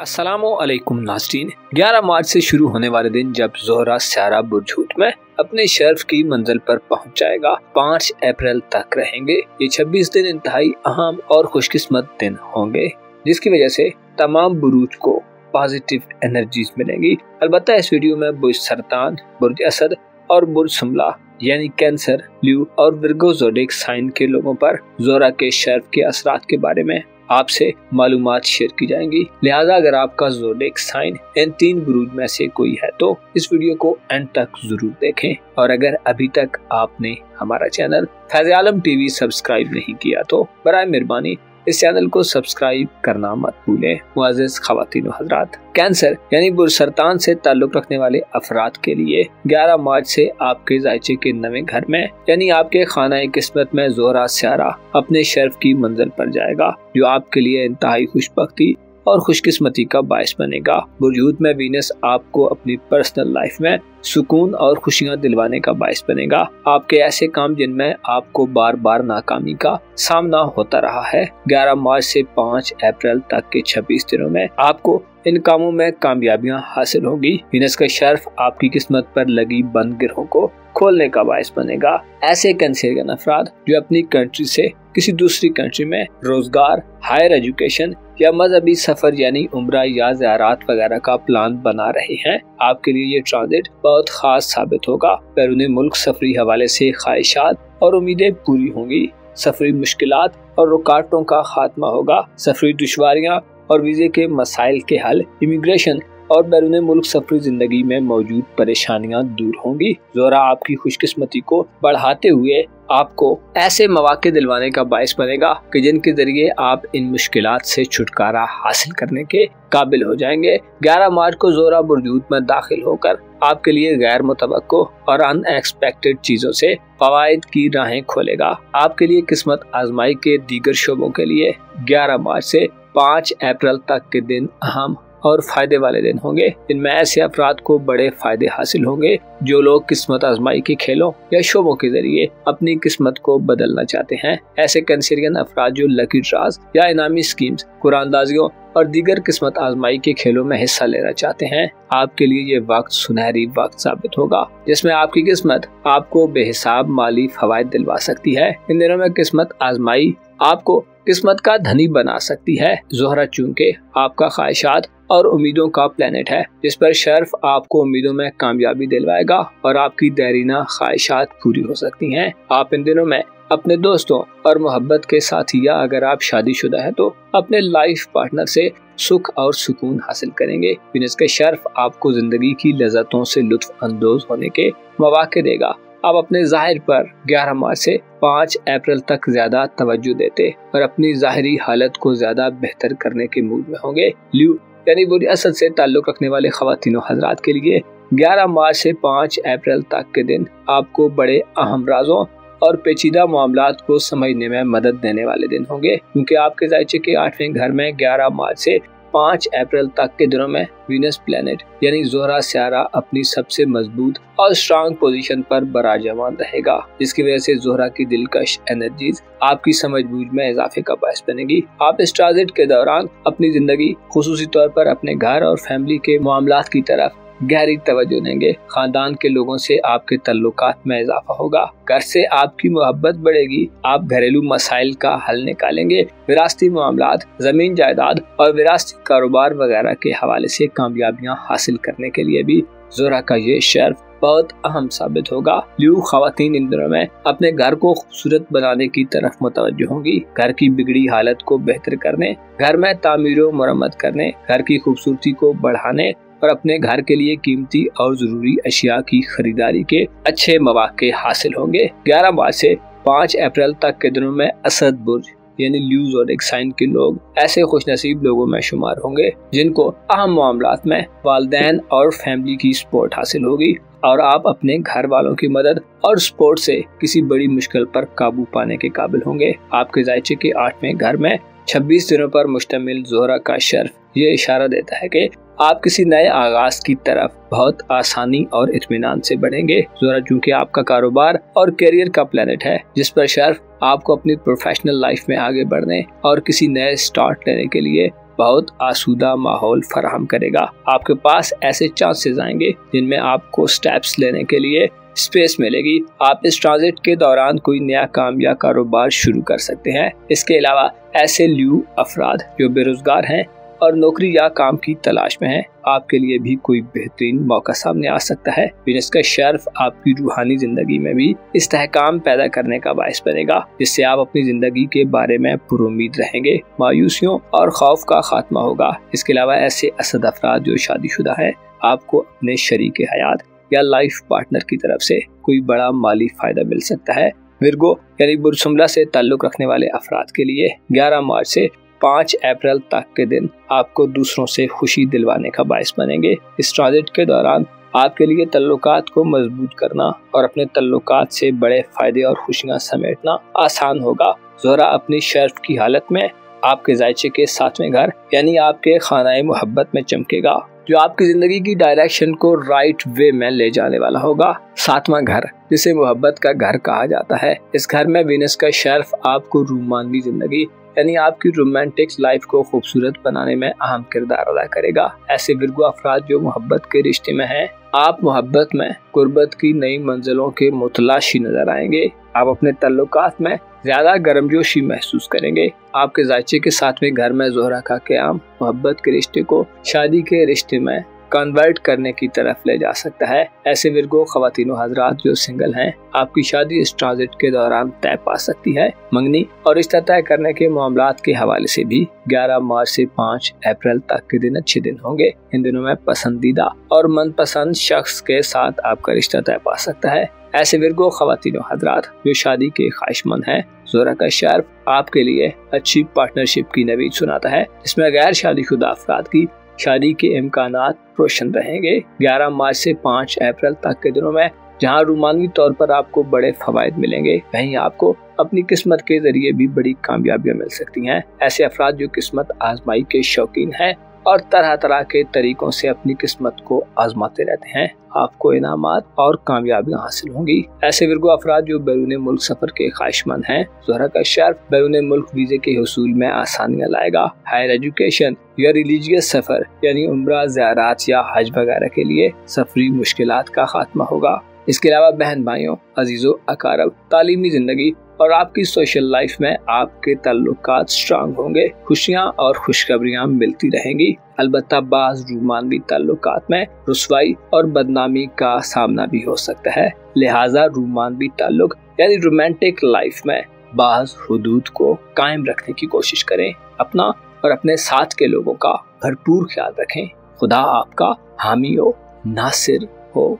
अस्सलामुअलैकुम नाज़रीन। 11 मार्च से शुरू होने वाले दिन जब ज़ोहरा सियारा बुर्ज हूत में अपने शर्फ की मंजिल पर पहुंच जाएगा, 5 अप्रैल तक रहेंगे। ये 26 दिन इंतहाई अहम और खुशकिस्मत दिन होंगे, जिसकी वजह से तमाम बुरूज को पॉजिटिव एनर्जीज मिलेंगी। अलबत्ता इस वीडियो में बुर्ज सरतान, बुर्ज असद और बुर्ज सुमला यानी कैंसर, ल्यू और विर्गो ज़ोडिएक साइन के लोगों पर ज़ोहरा के शर्फ के असरात के बारे में आपसे मालूमात शेयर की जाएंगी। लिहाजा अगर आपका ज़ोडिएक साइन इन 3 बुरूज में से कोई है तो इस वीडियो को एंड तक जरूर देखें। और अगर अभी तक आपने हमारा चैनल फैज़ आलम टीवी सब्सक्राइब नहीं किया तो बराए मेहरबानी इस चैनल को सब्सक्राइब करना मत भूलें। मुअज़्ज़िज़ ख़वातीन व हज़रात, कैंसर यानी बुर्ज सरतान से ताल्लुक़ रखने वाले अफराद के लिए 11 मार्च से आपके ज़ायचे के नवे घर में यानी आपके खाना किस्मत में ज़ोहरा सियारा अपने शर्फ की मंजिल पर जाएगा, जो आपके लिए इंतहाई खुशबख्ती और खुशकिस्मती का बायस बनेगा। बुर्ज हूत में वीनस आपको अपनी पर्सनल लाइफ में सुकून और खुशियां दिलवाने का बायस बनेगा। आपके ऐसे काम जिनमें आपको बार बार नाकामी का सामना होता रहा है, 11 मार्च से 5 अप्रैल तक के 26 दिनों में आपको इन कामों में कामयाबियां हासिल होगी। वीनस का शर्फ आपकी किस्मत पर लगी बंद गिरहों को खोलने का बायस बनेगा। ऐसे कैंसरियन अफराद जो अपनी कंट्री से किसी दूसरी कंट्री में रोजगार, हायर एजुकेशन या मजहबी सफर यानी उम्रा या ज़ियारत वगैरह का प्लान बना रहे हैं, आपके लिए ये ट्रांजिट बहुत खास साबित होगा। बैरून मुल्क सफरी हवाले से ख्वाहिशात और उम्मीदें पूरी होंगी। सफरी मुश्किलात और रुकावटों का खात्मा होगा। सफरी दुश्वारियां और वीजे के मसाइल के हल, इमिग्रेशन और बैरून मुल्क सफरी जिंदगी में मौजूद परेशानियां दूर होंगी। ज़ोहरा आपकी खुशकिस्मती को बढ़ाते हुए आपको ऐसे मौके दिलवाने का बायस बनेगा कि जिनके जरिए आप इन मुश्किलात से छुटकारा हासिल करने के काबिल हो जाएंगे। 11 मार्च को ज़ोहरा बुर्ज हूत में दाखिल होकर आपके लिए गैर मुतवक्को और अनएक्सपेक्टेड चीजों से फवायद की राहें खोलेगा। आपके लिए किस्मत आजमाई के दीगर शोबों के लिए 11 मार्च से 5 अप्रैल तक के दिन अहम और फायदे वाले दिन होंगे। इनमें ऐसे अफराद को बड़े फायदे हासिल होंगे जो लोग किस्मत आजमाई के खेलों या शोबों के जरिए अपनी किस्मत को बदलना चाहते हैं। ऐसे कैंसरियन अफराद जो लकी ड्राज या इनामी स्कीम्स, कुरानदाजियों और दीगर किस्मत आजमाई के खेलों में हिस्सा लेना चाहते हैं, आपके लिए ये वक्त सुनहरी वक्त साबित होगा, जिसमें आपकी किस्मत आपको बेहिसाब माली फवायद दिलवा सकती है। इन दिनों में किस्मत आजमाई आपको किस्मत का धनी बना सकती है। ज़ोहरा चूंकि आपका ख्वाहिशात और उम्मीदों का प्लेनेट है, जिस पर शर्फ आपको उम्मीदों में कामयाबी दिलवाएगा और आपकी देरीना ख्वाहिशात पूरी हो सकती हैं। आप इन दिनों में अपने दोस्तों और मोहब्बत के साथी या अगर आप शादीशुदा है तो अपने लाइफ पार्टनर से सुख और सुकून हासिल करेंगे। वीनस का शर्फ आपको जिंदगी की लज़्ज़तों से लुत्फ अंदोज होने के मौके देगा। आप अपने ज़ाहिर पर 11 मार्च से 5 अप्रैल तक ज्यादा तवज्जो देते और अपनी ज़ाहिरी हालत को ज्यादा बेहतर करने के मूड में होंगे। ल्यू यानी बुर्ज असद से ताल्लुक़ रखने वाले ख़वातीन व हज़रात के लिए 11 मार्च से 5 अप्रैल तक के दिन आपको बड़े अहम राजों और पेचीदा मामलात को समझने में मदद देने वाले दिन होंगे, क्योंकि आपके ज़ायचे के 8वें घर में 11 मार्च से 5 अप्रैल तक के दिनों में वीनस प्लेनेट यानी ज़ोहरा सियारा अपनी सबसे मजबूत और स्ट्रांग पोजीशन पर बराजमान रहेगा, जिसकी वजह से ज़ोहरा की दिलकश एनर्जीज आपकी समझबूझ में इजाफे का बायस बनेगी। आप इस ट्रांजिट के दौरान अपनी जिंदगी खुसूसी तौर पर अपने घर और फैमिली के मामलात की तरफ गहरी तवज्जो देंगे। खानदान के लोगों से आपके तल्लुकात में इजाफा होगा। घर से आपकी मोहब्बत बढ़ेगी। आप घरेलू मसाइल का हल निकालेंगे। विरासती मामलात, जमीन जायदाद और विरासती कारोबार वगैरह के हवाले से कामयाबियां हासिल करने के लिए भी ज़ोहरा का ये शर्फ बहुत अहम साबित होगा। ल्यू ख़वातीन इन दिनों में अपने घर को खूबसूरत बनाने की तरफ मुतवज्जो होंगी। घर की बिगड़ी हालत को बेहतर करने, घर में तामीर व मरम्मत करने, घर की खूबसूरती को बढ़ाने और अपने घर के लिए कीमती और जरूरी अशिया की खरीदारी के अच्छे मौके हासिल होंगे। 11 मार्च से 5 अप्रैल तक के दिनों में असद बुर्ज यानी ल्यू ज़ोडिएक साइन के लोग ऐसे खुशनसीब लोगों में शुमार होंगे जिनको अहम मामलात में वालिदैन और फैमिली की सपोर्ट हासिल होगी और आप अपने घर वालों की मदद और सपोर्ट से किसी बड़ी मुश्किल पर काबू पाने के काबिल होंगे। आपके ज़ायचे के 8वें घर में 26 दिनों पर मुश्तमिल ज़ोहरा का शर्फ ये इशारा देता है कि आप किसी नए आगाज की तरफ बहुत आसानी और इत्मीनान से बढ़ेंगे। ज़ोहरा चूंकि आपका कारोबार और करियर का प्लेनेट है, जिस पर शर्फ आपको अपनी प्रोफेशनल लाइफ में आगे बढ़ने और किसी नए स्टार्ट लेने के लिए बहुत आसूदा माहौल फराहम करेगा। आपके पास ऐसे चांसेस आएंगे जिनमें आपको स्टेप्स लेने के लिए स्पेस मिलेगी। आप इस ट्रांजिट के दौरान कोई नया काम या कारोबार शुरू कर सकते हैं। इसके अलावा ऐसे ल्यू अफराद जो बेरोजगार हैं और नौकरी या काम की तलाश में हैं, आपके लिए भी कोई बेहतरीन मौका सामने आ सकता है। वीनस का शर्फ आपकी रूहानी जिंदगी में भी इस्तेहकाम पैदा करने का बायस बनेगा, जिससे आप अपनी जिंदगी के बारे में पुरुम्मीद रहेंगे। मायूसियों और खौफ का खात्मा होगा। इसके अलावा ऐसे असद अफराद जो शादीशुदा हैं, आपको अपने शरीक हयात या लाइफ पार्टनर की तरफ से कोई बड़ा माली फायदा मिल सकता है। विर्गो यानी बुर्ज हमला से ताल्लुक रखने वाले अफराद के लिए 11 मार्च से 5 अप्रैल तक के दिन आपको दूसरों से खुशी दिलवाने का बायस बनेंगे। इस ट्रांजिट के दौरान आपके लिए तल्लुकात को मजबूत करना और अपने तल्लुकात से बड़े फायदे और खुशियां समेटना आसान होगा। ज़ोहरा अपनी शर्फ की हालत में आपके जायचे के 7वें घर यानी आपके खानाए मोहब्बत में चमकेगा, जो आपकी जिंदगी की डायरेक्शन को राइट वे में ले जाने वाला होगा। 7वां घर, जिसे मोहब्बत का घर कहा जाता है, इस घर में वीनस का शर्फ आपको रूमानवी जिंदगी यानी आपकी रोमांटिक लाइफ को खूबसूरत बनाने में अहम किरदार अदा करेगा। ऐसे विर्गो अफराद जो मोहब्बत के रिश्ते में हैं, आप मोहब्बत में कुर्बत की नई मंजिलों के मुतलाशी नजर आएंगे। आप अपने तल्लुकात में ज्यादा गर्मजोशी महसूस करेंगे। आपके जायचे के 7वें घर में ज़ोहरा का क़याम मोहब्बत के रिश्ते को शादी के रिश्ते में कन्वर्ट करने की तरफ ले जा सकता है। ऐसे विर्गो ख़वातीनो हज़रात जो सिंगल हैं, आपकी शादी इस ट्रांजिट के दौरान तय पा सकती है। मंगनी और रिश्ता तय करने के मामलात के हवाले से भी 11 मार्च से 5 अप्रैल तक के दिन अच्छे दिन होंगे। इन दिनों में पसंदीदा और मनपसंद शख्स के साथ आपका रिश्ता तय पा सकता है। ऐसे विर्गो ख़वातीनो हज़रात जो शादी के ख्वाहिशमंद हैं, ज़ोहरा का शर्फ आपके लिए अच्छी पार्टनरशिप की नवीद सुनाता है, जिसमें गैर शादीशुदा अफराद की शादी के इम्कानात रोशन रहेंगे। 11 मार्च से 5 अप्रैल तक के दिनों में जहां रूमानी तौर पर आपको बड़े फवायद मिलेंगे, वहीं आपको अपनी किस्मत के जरिए भी बड़ी कामयाबियां मिल सकती हैं। ऐसे अफराद जो किस्मत आजमाई के शौकीन हैं और तरह तरह के तरीकों से अपनी किस्मत को आजमाते रहते हैं, आपको इनामात और कामयाबियां हासिल होंगी। ऐसे विर्गो अफराद जो बैरून मुल्क सफर के ख्वाहिशमंद हैं, ज़ोहरा का शर्फ बैरून मुल्क वीजे के हुसूल में आसानियां लाएगा। हायर एजुकेशन या रिलीजियस सफर यानी उम्रा, ज़ियारत या हज वगैरह के लिए सफरी मुश्किलात का खात्मा होगा। इसके अलावा बहन भाइयों, अजीजों, अकारब, तालीमी जिंदगी और आपकी सोशल लाइफ में आपके ताल्लुकात स्ट्रांग होंगे। खुशियां और खुशखबरियां मिलती रहेंगी। अलबत्ता बाज रूमानवी ताल्लुकात में रुसवाई और बदनामी का सामना भी हो सकता है। लिहाजा रूमानवी ताल्लुक यानी रोमांटिक लाइफ में बाज हुदूद को कायम रखने की कोशिश करें। अपना और अपने साथ के लोगों का भरपूर ख्याल रखें। खुदा आपका हामी हो, नासिर हो।